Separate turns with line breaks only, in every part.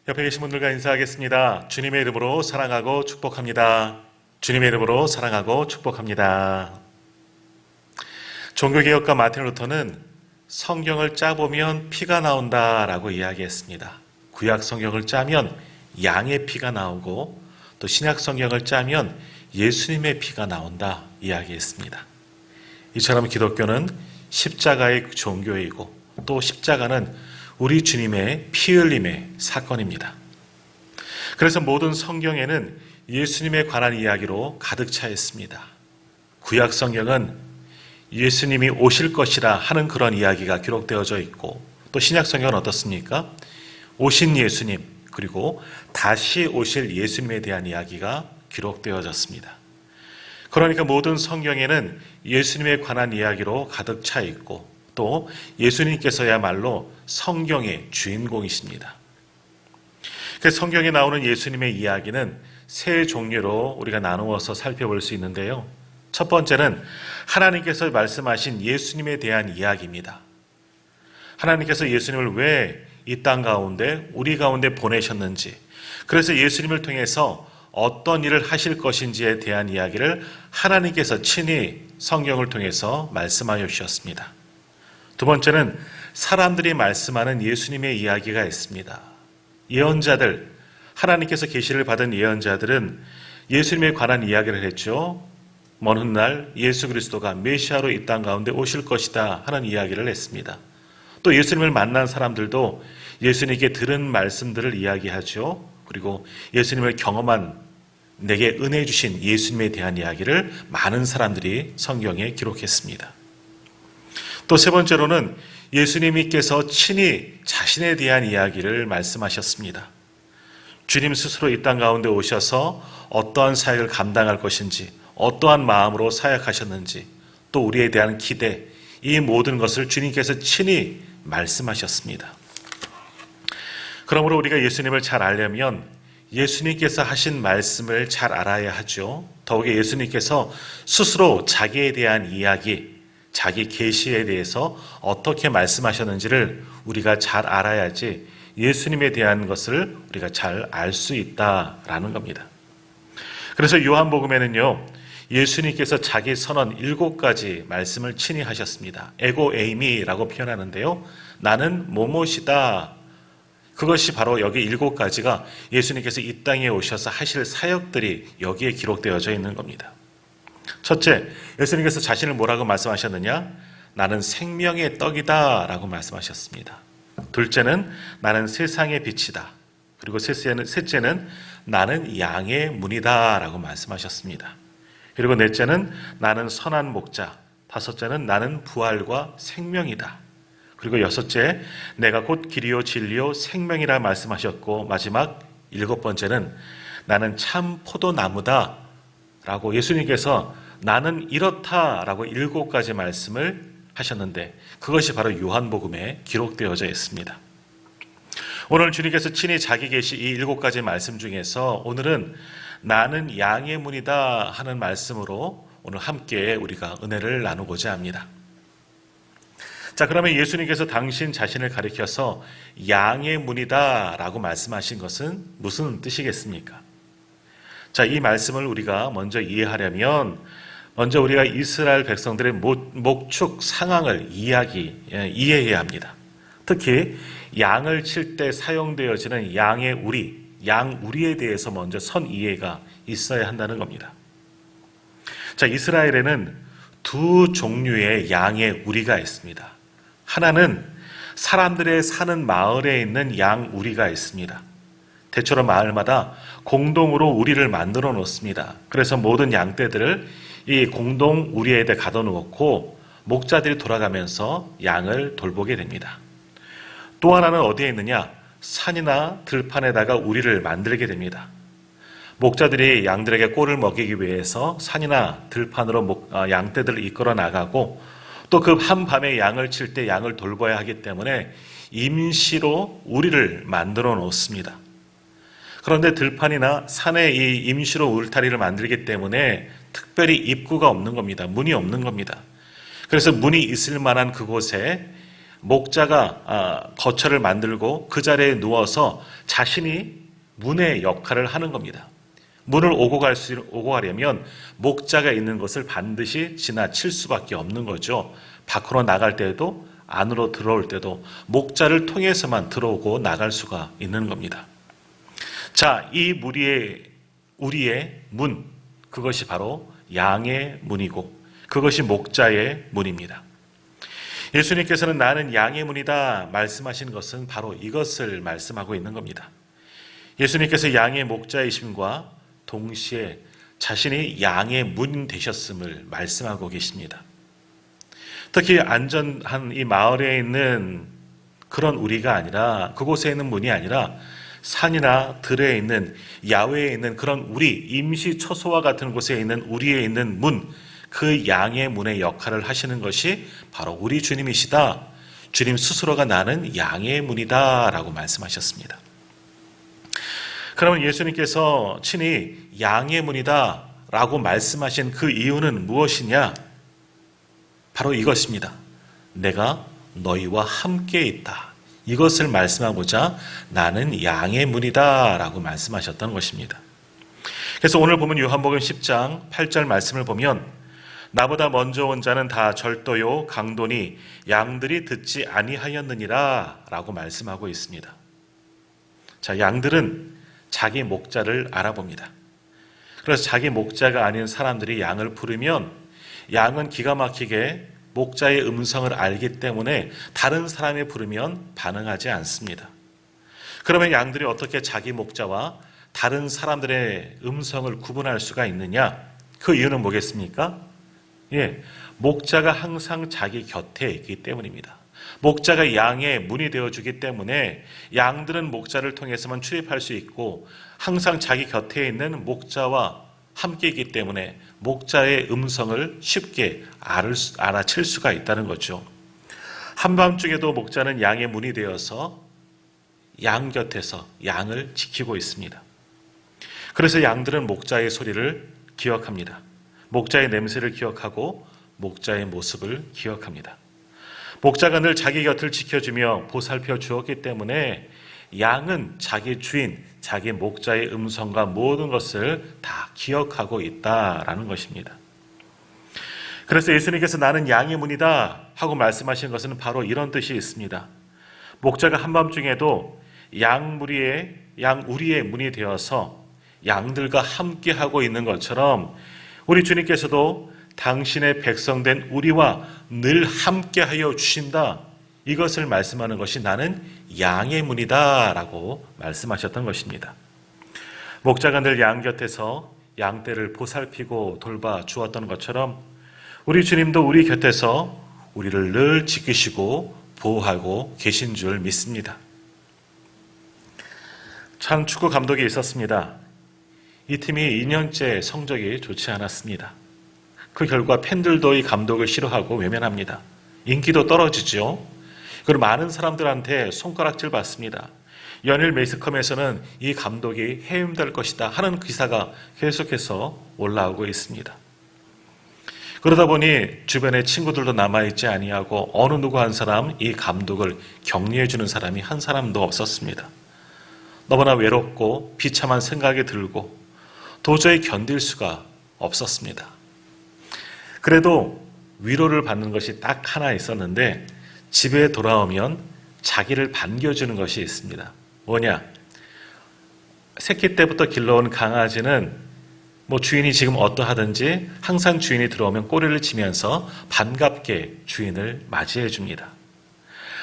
옆에 계신 분들과 인사하겠습니다. 주님의 이름으로 사랑하고 축복합니다. 주님의 이름으로 사랑하고 축복합니다. 종교개혁가 마틴 루터는 성경을 짜보면 피가 나온다라고 이야기했습니다. 구약 성경을 짜면 양의 피가 나오고 또 신약 성경을 짜면 예수님의 피가 나온다 이야기했습니다. 이처럼 기독교는 십자가의 종교이고 또 십자가는 우리 주님의 피 흘림의 사건입니다. 그래서 모든 성경에는 예수님에 관한 이야기로 가득 차 있습니다. 구약 성경은 예수님이 오실 것이라 하는 그런 이야기가 기록되어져 있고 또 신약 성경은 어떻습니까? 오신 예수님 그리고 다시 오실 예수님에 대한 이야기가 기록되어졌습니다. 그러니까 모든 성경에는 예수님에 관한 이야기로 가득 차 있고 또 예수님께서야말로 성경의 주인공이십니다. 그래서 성경에 나오는 예수님의 이야기는 세 종류로 우리가 나누어서 살펴볼 수 있는데요. 첫 번째는 하나님께서 말씀하신 예수님에 대한 이야기입니다. 하나님께서 예수님을 왜 이 땅 가운데 우리 가운데 보내셨는지, 그래서 예수님을 통해서 어떤 일을 하실 것인지에 대한 이야기를 하나님께서 친히 성경을 통해서 말씀하여 주셨습니다. 두 번째는 사람들이 말씀하는 예수님의 이야기가 있습니다. 예언자들, 하나님께서 계시를 받은 예언자들은 예수님에 관한 이야기를 했죠. 먼 훗날 예수 그리스도가 메시아로 이 땅 가운데 오실 것이다 하는 이야기를 했습니다. 또 예수님을 만난 사람들도 예수님께 들은 말씀들을 이야기하죠. 그리고 예수님을 경험한 내게 은혜 주신 예수님에 대한 이야기를 많은 사람들이 성경에 기록했습니다. 또 세 번째로는 예수님께서 친히 자신에 대한 이야기를 말씀하셨습니다. 주님 스스로 이 땅 가운데 오셔서 어떠한 사역을 감당할 것인지, 어떠한 마음으로 사역하셨는지, 또 우리에 대한 기대, 이 모든 것을 주님께서 친히 말씀하셨습니다. 그러므로 우리가 예수님을 잘 알려면 예수님께서 하신 말씀을 잘 알아야 하죠. 더욱이 예수님께서 스스로 자기에 대한 이야기, 자기 계시에 대해서 어떻게 말씀하셨는지를 우리가 잘 알아야지 예수님에 대한 것을 우리가 잘 알 수 있다라는 겁니다. 그래서 요한복음에는요, 예수님께서 자기 선언 7가지 말씀을 친히 하셨습니다. 에고 에이미라고 표현하는데요. 나는 뭐뭇이다. 그것이 바로 여기 7가지가 예수님께서 이 땅에 오셔서 하실 사역들이 여기에 기록되어져 있는 겁니다. 첫째, 예수님께서 자신을 뭐라고 말씀하셨느냐? 나는 생명의 떡이다 라고 말씀하셨습니다. 둘째는 나는 세상의 빛이다. 그리고 셋째는 나는 양의 문이다 라고 말씀하셨습니다. 그리고 넷째는 나는 선한 목자. 다섯째는 나는 부활과 생명이다. 그리고 여섯째, 내가 곧 길이요 진리요 생명이라 말씀하셨고, 마지막 7번째는 나는 참 포도나무다 라고 예수님께서 나는 이렇다라고 7가지 말씀을 하셨는데 그것이 바로 요한복음에 기록되어져 있습니다. 오늘 주님께서 친히 자기 계시 이 7가지 말씀 중에서 오늘은 나는 양의 문이다 하는 말씀으로 오늘 함께 우리가 은혜를 나누고자 합니다. 자, 그러면 예수님께서 당신 자신을 가리켜서 양의 문이다 라고 말씀하신 것은 무슨 뜻이겠습니까? 자, 이 말씀을 우리가 먼저 이해하려면 먼저 우리가 이스라엘 백성들의 목축 상황을 이해해야 합니다. 특히 양을 칠 때 사용되어지는 양의 우리, 양 우리에 대해서 먼저 선 이해가 있어야 한다는 겁니다. 자, 이스라엘에는 두 종류의 양의 우리가 있습니다. 하나는 사람들의 사는 마을에 있는 양 우리가 있습니다. 대체로 마을마다 공동으로 우리를 만들어 놓습니다. 그래서 모든 양떼들을 이 공동 우리에 가둬 놓고 목자들이 돌아가면서 양을 돌보게 됩니다. 또 하나는 어디에 있느냐? 산이나 들판에다가 우리를 만들게 됩니다. 목자들이 양들에게 꼴을 먹이기 위해서 산이나 들판으로 양떼들을 이끌어 나가고 또 그 한밤에 양을 칠 때 양을 돌봐야 하기 때문에 임시로 우리를 만들어 놓습니다. 그런데 들판이나 산에 이 임시로 울타리를 만들기 때문에 특별히 입구가 없는 겁니다. 문이 없는 겁니다. 그래서 문이 있을 만한 그곳에 목자가 거처를 만들고 그 자리에 누워서 자신이 문의 역할을 하는 겁니다. 문을 오고 가려면 목자가 있는 것을 반드시 지나칠 수밖에 없는 거죠. 밖으로 나갈 때도 안으로 들어올 때도 목자를 통해서만 들어오고 나갈 수가 있는 겁니다. 자, 이 우리의 문, 그것이 바로 양의 문이고 그것이 목자의 문입니다. 예수님께서는 나는 양의 문이다 말씀하신 것은 바로 이것을 말씀하고 있는 겁니다. 예수님께서 양의 목자이심과 동시에 자신이 양의 문 되셨음을 말씀하고 계십니다. 특히 안전한 이 마을에 있는 그런 우리가 아니라, 그곳에 있는 문이 아니라 산이나 들에 있는, 야외에 있는 그런 우리, 임시 처소와 같은 곳에 있는 우리에 있는 문, 그 양의 문의 역할을 하시는 것이 바로 우리 주님이시다. 주님 스스로가 나는 양의 문이다 라고 말씀하셨습니다. 그러면 예수님께서 친히 양의 문이다 라고 말씀하신 그 이유는 무엇이냐? 바로 이것입니다. 내가 너희와 함께 있다. 이것을 말씀하고자 나는 양의 문이다 라고 말씀하셨던 것입니다. 그래서 오늘 보면 요한복음 10장 8절 말씀을 보면 나보다 먼저 온 자는 다 절도요 강도니 양들이 듣지 아니하였느니라 라고 말씀하고 있습니다. 자, 양들은 자기 목자를 알아봅니다. 그래서 자기 목자가 아닌 사람들이 양을 부르면 양은 기가 막히게 목자의 음성을 알기 때문에 다른 사람이 부르면 반응하지 않습니다. 그러면 양들이 어떻게 자기 목자와 다른 사람들의 음성을 구분할 수가 있느냐? 그 이유는 뭐겠습니까? 목자가 항상 자기 곁에 있기 때문입니다. 목자가 양의 문이 되어주기 때문에 양들은 목자를 통해서만 출입할 수 있고 항상 자기 곁에 있는 목자와 함께 있기 때문에 목자의 음성을 쉽게 알아챌 수가 있다는 거죠. 한밤중에도 목자는 양의 문이 되어서 양 곁에서 양을 지키고 있습니다. 그래서 양들은 목자의 소리를 기억합니다. 목자의 냄새를 기억하고 목자의 모습을 기억합니다. 목자가 늘 자기 곁을 지켜주며 보살펴 주었기 때문에 양은 자기 주인, 자기 목자의 음성과 모든 것을 다 기억하고 있다라는 것입니다. 그래서 예수님께서 나는 양의 문이다 하고 말씀하신 것은 바로 이런 뜻이 있습니다. 목자가 한밤중에도 양 우리의 문이 되어서 양들과 함께 하고 있는 것처럼 우리 주님께서도 당신의 백성된 우리와 늘 함께하여 주신다. 이것을 말씀하는 것이 나는 양의 문이다 라고 말씀하셨던 것입니다. 목자가 늘 양 곁에서 양떼를 보살피고 돌봐 주었던 것처럼 우리 주님도 우리 곁에서 우리를 늘 지키시고 보호하고 계신 줄 믿습니다. 참 축구 감독이 있었습니다. 이 팀이 2년째 성적이 좋지 않았습니다. 그 결과 팬들도 이 감독을 싫어하고 외면합니다. 인기도 떨어지죠. 그리고 많은 사람들한테 손가락질 받습니다. 연일 매스컴에서는 이 감독이 해임될 것이다 하는 기사가 계속해서 올라오고 있습니다. 그러다 보니 주변에 친구들도 남아있지 아니하고 어느 누구 한 사람 이 감독을 격려해 주는 사람이 한 사람도 없었습니다. 너무나 외롭고 비참한 생각이 들고 도저히 견딜 수가 없었습니다. 그래도 위로를 받는 것이 딱 하나 있었는데 집에 돌아오면 자기를 반겨주는 것이 있습니다. 뭐냐? 새끼 때부터 길러온 강아지는 주인이 지금 어떠하든지 항상 주인이 들어오면 꼬리를 치면서 반갑게 주인을 맞이해 줍니다.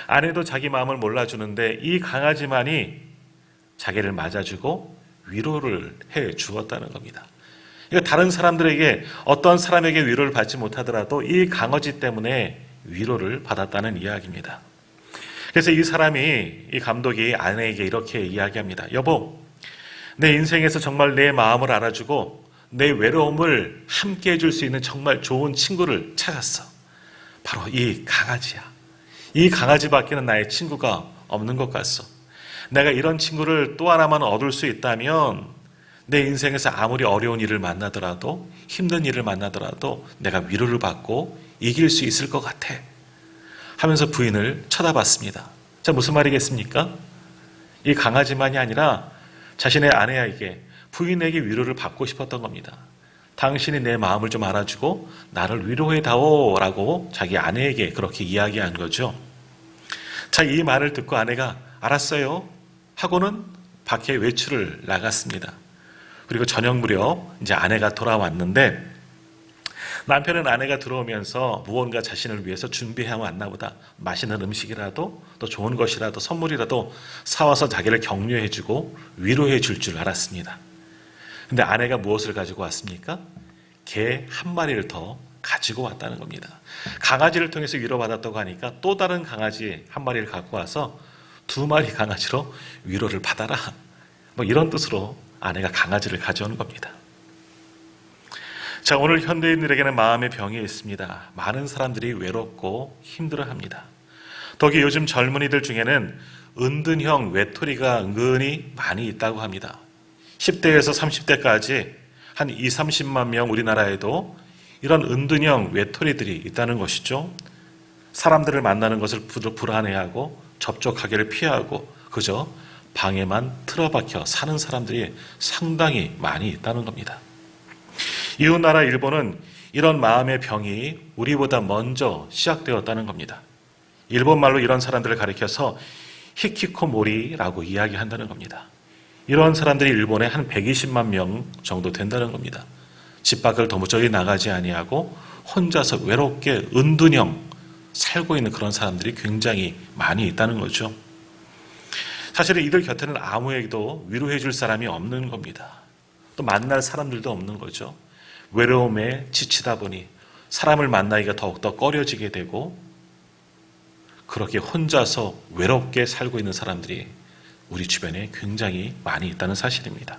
아내도 자기 마음을 몰라주는데 이 강아지만이 자기를 맞아주고 위로를 해 주었다는 겁니다. 다른 사람들에게 어떤 사람에게 위로를 받지 못하더라도 이 강아지 때문에 위로를 받았다는 이야기입니다. 그래서 이 감독이 아내에게 이렇게 이야기합니다. 여보, 내 인생에서 정말 내 마음을 알아주고 내 외로움을 함께 해줄 수 있는 정말 좋은 친구를 찾았어. 바로 이 강아지야. 이 강아지밖에는 나의 친구가 없는 것 같소. 내가 이런 친구를 또 하나만 얻을 수 있다면 내 인생에서 아무리 어려운 일을 만나더라도 힘든 일을 만나더라도 내가 위로를 받고 이길 수 있을 것 같아. 하면서 부인을 쳐다봤습니다. 자, 무슨 말이겠습니까? 이 강아지만이 아니라 자신의 아내에게, 부인에게 위로를 받고 싶었던 겁니다. 당신이 내 마음을 좀 알아주고 나를 위로해다오 라고 자기 아내에게 그렇게 이야기한 거죠. 자, 이 말을 듣고 아내가 알았어요 하고는 밖에 외출을 나갔습니다. 그리고 저녁 무렵 이제 아내가 돌아왔는데 남편은 아내가 들어오면서 무언가 자신을 위해서 준비해 왔나 보다. 맛있는 음식이라도 또 좋은 것이라도 선물이라도 사와서 자기를 격려해주고 위로해 줄 알았습니다. 근데 아내가 무엇을 가지고 왔습니까? 개 한 마리를 더 가지고 왔다는 겁니다. 강아지를 통해서 위로받았다고 하니까 또 다른 강아지 한 마리를 갖고 와서 2마리 강아지로 위로를 받아라. 뭐 이런 뜻으로 아내가 강아지를 가져오는 겁니다. 자, 오늘 현대인들에게는 마음의 병이 있습니다. 많은 사람들이 외롭고 힘들어합니다. 더욱이 요즘 젊은이들 중에는 은둔형 외톨이가 은근히 많이 있다고 합니다. 10대에서 30대까지 한 2, 30만 명 우리나라에도 이런 은둔형 외톨이들이 있다는 것이죠. 사람들을 만나는 것을 불안해하고 접촉하기를 피하고 그저 방에만 틀어박혀 사는 사람들이 상당히 많이 있다는 겁니다. 이웃나라 일본은 이런 마음의 병이 우리보다 먼저 시작되었다는 겁니다. 일본 말로 이런 사람들을 가리켜서 히키코모리라고 이야기한다는 겁니다. 이런 사람들이 일본에 한 120만 명 정도 된다는 겁니다. 집 밖을 도무지 나가지 아니하고 혼자서 외롭게 은둔형 살고 있는 그런 사람들이 굉장히 많이 있다는 거죠. 사실은 이들 곁에는 아무에게도 위로해 줄 사람이 없는 겁니다. 또 만날 사람들도 없는 거죠. 외로움에 지치다 보니 사람을 만나기가 더욱더 꺼려지게 되고 그렇게 혼자서 외롭게 살고 있는 사람들이 우리 주변에 굉장히 많이 있다는 사실입니다.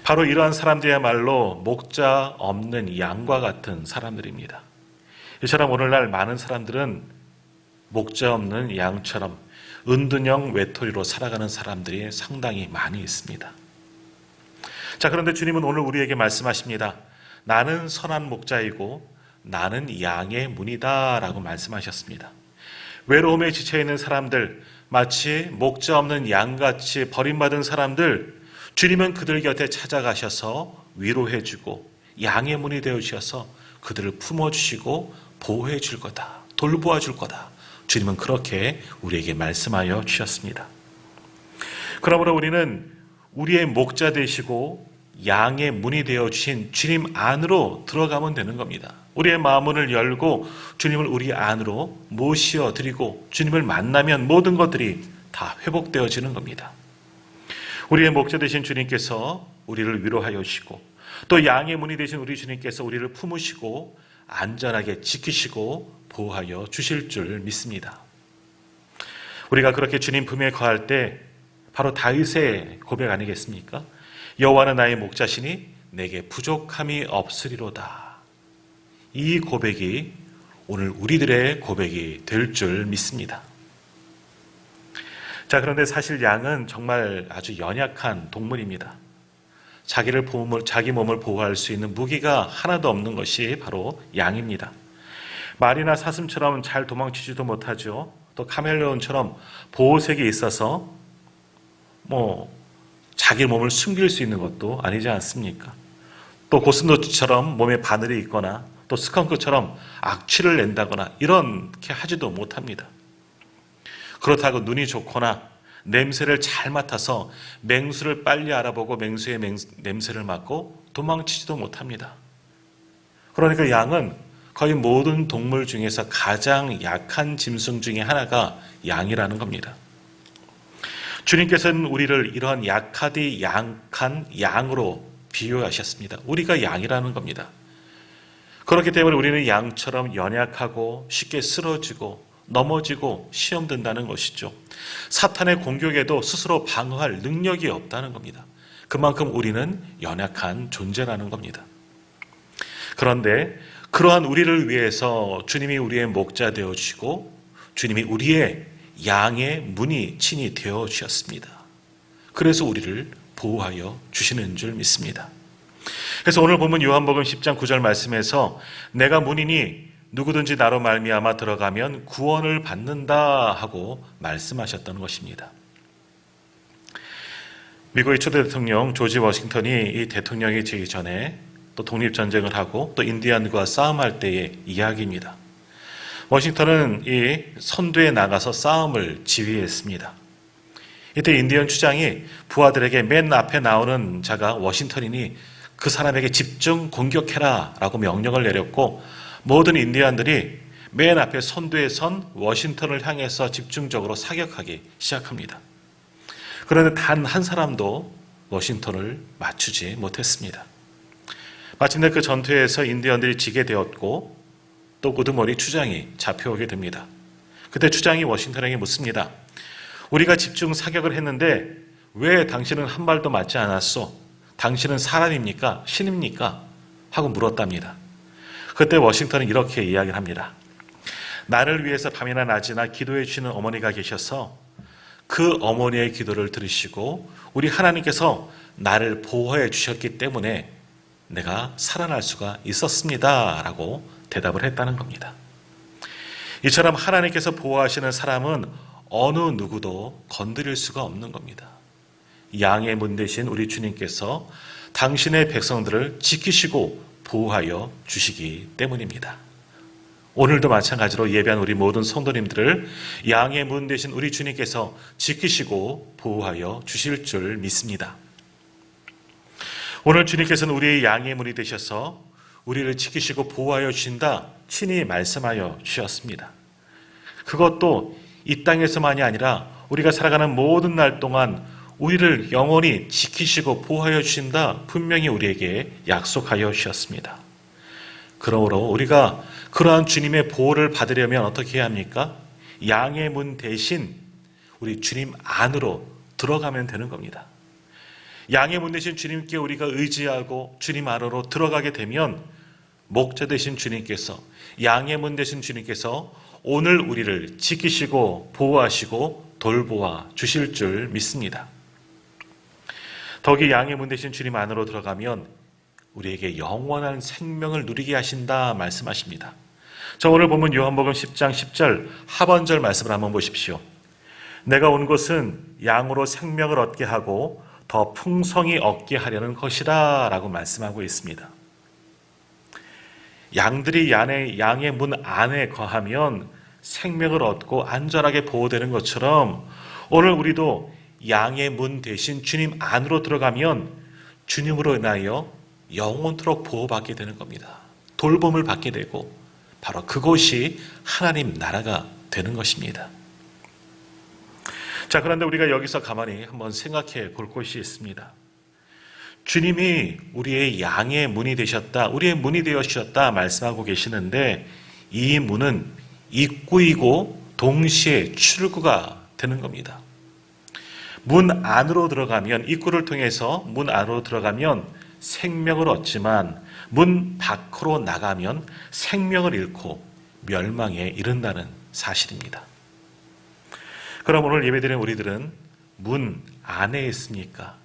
바로 이러한 사람들이야말로 목자 없는 양과 같은 사람들입니다. 이처럼 오늘날 많은 사람들은 목자 없는 양처럼 은둔형 외톨이로 살아가는 사람들이 상당히 많이 있습니다. 자, 그런데 주님은 오늘 우리에게 말씀하십니다. 나는 선한 목자이고 나는 양의 문이다 라고 말씀하셨습니다. 외로움에 지쳐있는 사람들, 마치 목자 없는 양같이 버림받은 사람들, 주님은 그들 곁에 찾아가셔서 위로해주고 양의 문이 되어주셔서 그들을 품어주시고 보호해줄 거다, 돌보아줄 거다. 주님은 그렇게 우리에게 말씀하여 주셨습니다. 그러므로 우리는 우리의 목자 되시고 양의 문이 되어주신 주님 안으로 들어가면 되는 겁니다. 우리의 마음문을 열고 주님을 우리 안으로 모시어드리고 주님을 만나면 모든 것들이 다 회복되어지는 겁니다. 우리의 목자 되신 주님께서 우리를 위로하여 주시고 또 양의 문이 되신 우리 주님께서 우리를 품으시고 안전하게 지키시고 보호하여 주실 줄 믿습니다. 우리가 그렇게 주님 품에 거할 때 바로 다윗의 고백 아니겠습니까? 여호와는 나의 목자시니 내게 부족함이 없으리로다. 이 고백이 오늘 우리들의 고백이 될 줄 믿습니다. 자, 그런데 사실 양은 정말 아주 연약한 동물입니다. 자기 몸을 보호할 수 있는 무기가 하나도 없는 것이 바로 양입니다. 말이나 사슴처럼 잘 도망치지도 못하죠. 또 카멜레온처럼 보호색이 있어서 자기 몸을 숨길 수 있는 것도 아니지 않습니까? 또 고슴도치처럼 몸에 바늘이 있거나 또 스컹크처럼 악취를 낸다거나 이렇게 하지도 못합니다. 그렇다고 눈이 좋거나 냄새를 잘 맡아서 맹수를 빨리 알아보고 맹수의 냄새를 맡고 도망치지도 못합니다. 그러니까 양은 거의 모든 동물 중에서 가장 약한 짐승 중에 하나가 양이라는 겁니다. 주님께서는 우리를 이런 약하디 약한 양으로 비유하셨습니다. 우리가 양이라는 겁니다. 그렇기 때문에 우리는 양처럼 연약하고 쉽게 쓰러지고 넘어지고 시험 든다는 것이죠. 사탄의 공격에도 스스로 방어할 능력이 없다는 겁니다. 그만큼 우리는 연약한 존재라는 겁니다. 그런데 그러한 우리를 위해서 주님이 우리의 목자 되어주시고 주님이 우리의 양의 문이 친히 되어주셨습니다. 그래서 우리를 보호하여 주시는 줄 믿습니다. 그래서 오늘 보면 요한복음 10장 9절 말씀에서 내가 문이니 누구든지 나로 말미암아 들어가면 구원을 받는다 하고 말씀하셨던 것입니다. 미국의 초대 대통령 조지 워싱턴이 이 대통령이 되기 전에 또 독립전쟁을 하고 또 인디안과 싸움할 때의 이야기입니다. 워싱턴은 이 선두에 나가서 싸움을 지휘했습니다. 이때 인디언 추장이 부하들에게 맨 앞에 나오는 자가 워싱턴이니 그 사람에게 집중 공격해라 라고 명령을 내렸고 모든 인디언들이 맨 앞에 선두에 선 워싱턴을 향해서 집중적으로 사격하기 시작합니다. 그런데 단 한 사람도 워싱턴을 맞추지 못했습니다. 마침내 그 전투에서 인디언들이 지게 되었고 또 우두머리 추장이 잡혀오게 됩니다. 그때 추장이 워싱턴에게 묻습니다. 우리가 집중 사격을 했는데 왜 당신은 한 발도 맞지 않았소? 당신은 사람입니까? 신입니까? 하고 물었답니다. 그때 워싱턴은 이렇게 이야기를 합니다. 나를 위해서 밤이나 낮이나 기도해 주시는 어머니가 계셔서 그 어머니의 기도를 들으시고 우리 하나님께서 나를 보호해 주셨기 때문에 내가 살아날 수가 있었습니다. 라고 대답을 했다는 겁니다. 이처럼 하나님께서 보호하시는 사람은 어느 누구도 건드릴 수가 없는 겁니다. 양의 문 되신 우리 주님께서 당신의 백성들을 지키시고 보호하여 주시기 때문입니다. 오늘도 마찬가지로 예배한 우리 모든 성도님들을 양의 문 되신 우리 주님께서 지키시고 보호하여 주실 줄 믿습니다. 오늘 주님께서는 우리의 양의 문이 되셔서 우리를 지키시고 보호하여 주신다 친히 말씀하여 주셨습니다. 그것도 이 땅에서만이 아니라 우리가 살아가는 모든 날 동안 우리를 영원히 지키시고 보호하여 주신다 분명히 우리에게 약속하여 주셨습니다. 그러므로 우리가 그러한 주님의 보호를 받으려면 어떻게 해야 합니까? 양의 문 대신 우리 주님 안으로 들어가면 되는 겁니다. 양의 문 대신 주님께 우리가 의지하고 주님 안으로 들어가게 되면 목자 되신 주님께서 양의 문 되신 주님께서 오늘 우리를 지키시고 보호하시고 돌보아 주실 줄 믿습니다. 더욱이 양의 문 되신 주님 안으로 들어가면 우리에게 영원한 생명을 누리게 하신다 말씀하십니다. 자, 오늘 보면 요한복음 10장 10절 하반절 말씀을 한번 보십시오. 내가 온 것은 양으로 생명을 얻게 하고 더 풍성히 얻게 하려는 것이다 라고 말씀하고 있습니다. 양들이 양의 문 안에 거하면 생명을 얻고 안전하게 보호되는 것처럼 오늘 우리도 양의 문 대신 주님 안으로 들어가면 주님으로 인하여 영원토록 보호받게 되는 겁니다. 돌봄을 받게 되고 바로 그곳이 하나님 나라가 되는 것입니다. 자, 그런데 우리가 여기서 가만히 한번 생각해 볼 것이 있습니다. 주님이 우리의 양의 문이 되셨다, 우리의 문이 되어주셨다 말씀하고 계시는데 이 문은 입구이고 동시에 출구가 되는 겁니다. 문 안으로 들어가면 입구를 통해서 문 안으로 들어가면 생명을 얻지만 문 밖으로 나가면 생명을 잃고 멸망에 이른다는 사실입니다. 그럼 오늘 예배드리는 우리들은 문 안에 있습니까?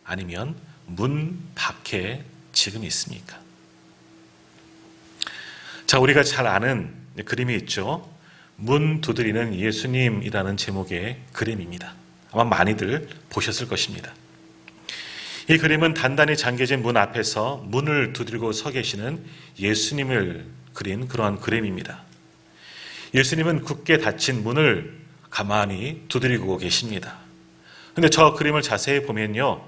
아니면 문 밖에 지금 있습니까? 자, 우리가 잘 아는 그림이 있죠. 문 두드리는 예수님이라는 제목의 그림입니다. 아마 많이들 보셨을 것입니다. 이 그림은 단단히 잠겨진 문 앞에서 문을 두드리고 서 계시는 예수님을 그린 그러한 그림입니다. 예수님은 굳게 닫힌 문을 가만히 두드리고 계십니다. 그런데 저 그림을 자세히 보면요,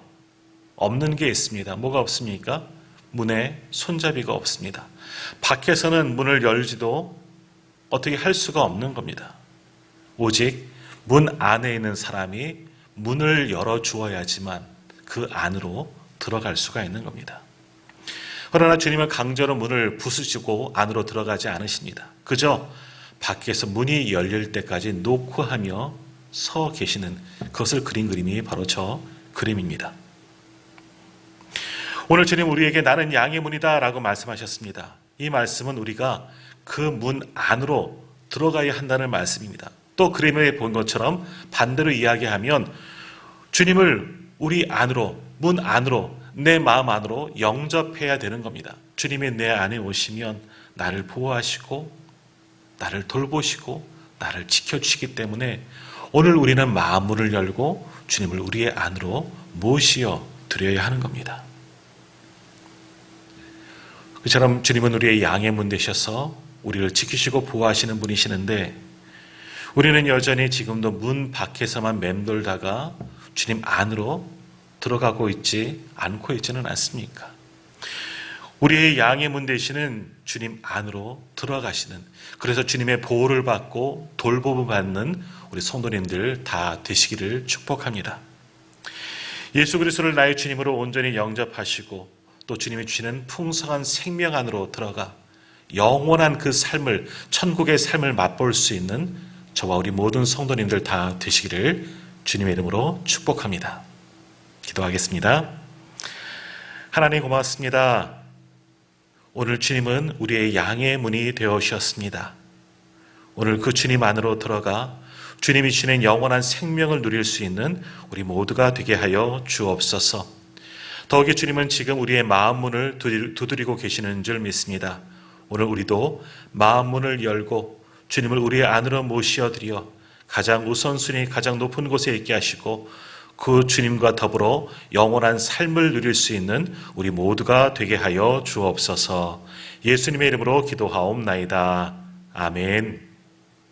없는 게 있습니다. 뭐가 없습니까? 문에 손잡이가 없습니다. 밖에서는 문을 열지도 어떻게 할 수가 없는 겁니다. 오직 문 안에 있는 사람이 문을 열어주어야지만 그 안으로 들어갈 수가 있는 겁니다. 그러나 주님은 강제로 문을 부수시고 안으로 들어가지 않으십니다. 그저 밖에서 문이 열릴 때까지 노크하며 서 계시는 그것을 그린 그림이 바로 저 그림입니다. 오늘 주님 우리에게 나는 양의 문이다 라고 말씀하셨습니다. 이 말씀은 우리가 그 문 안으로 들어가야 한다는 말씀입니다. 또 그림에 본 것처럼 반대로 이야기하면 주님을 우리 안으로, 문 안으로, 내 마음 안으로 영접해야 되는 겁니다. 주님이 내 안에 오시면 나를 보호하시고 나를 돌보시고 나를 지켜주시기 때문에 오늘 우리는 마음문을 열고 주님을 우리의 안으로 모시어 드려야 하는 겁니다. 그처럼 주님은 우리의 양의 문 되셔서 우리를 지키시고 보호하시는 분이시는데 우리는 여전히 지금도 문 밖에서만 맴돌다가 주님 안으로 들어가고 있지 않고 있지는 않습니까? 우리의 양의 문 되시는 주님 안으로 들어가시는, 그래서 주님의 보호를 받고 돌봄을 받는 우리 성도님들 다 되시기를 축복합니다. 예수 그리스도를 나의 주님으로 온전히 영접하시고 또 주님이 주시는 풍성한 생명 안으로 들어가 영원한 그 삶을, 천국의 삶을 맛볼 수 있는 저와 우리 모든 성도님들 다 되시기를 주님의 이름으로 축복합니다. 기도하겠습니다. 하나님 고맙습니다. 오늘 주님은 우리의 양의 문이 되어 주셨습니다. 오늘 그 주님 안으로 들어가 주님이 주시는 영원한 생명을 누릴 수 있는 우리 모두가 되게 하여 주옵소서. 더욱이 주님은 지금 우리의 마음 문을 두드리고 계시는 줄 믿습니다. 오늘 우리도 마음 문을 열고 주님을 우리 안으로 모시어드려 가장 우선순위, 가장 높은 곳에 있게 하시고 그 주님과 더불어 영원한 삶을 누릴 수 있는 우리 모두가 되게 하여 주옵소서. 예수님의 이름으로 기도하옵나이다. 아멘.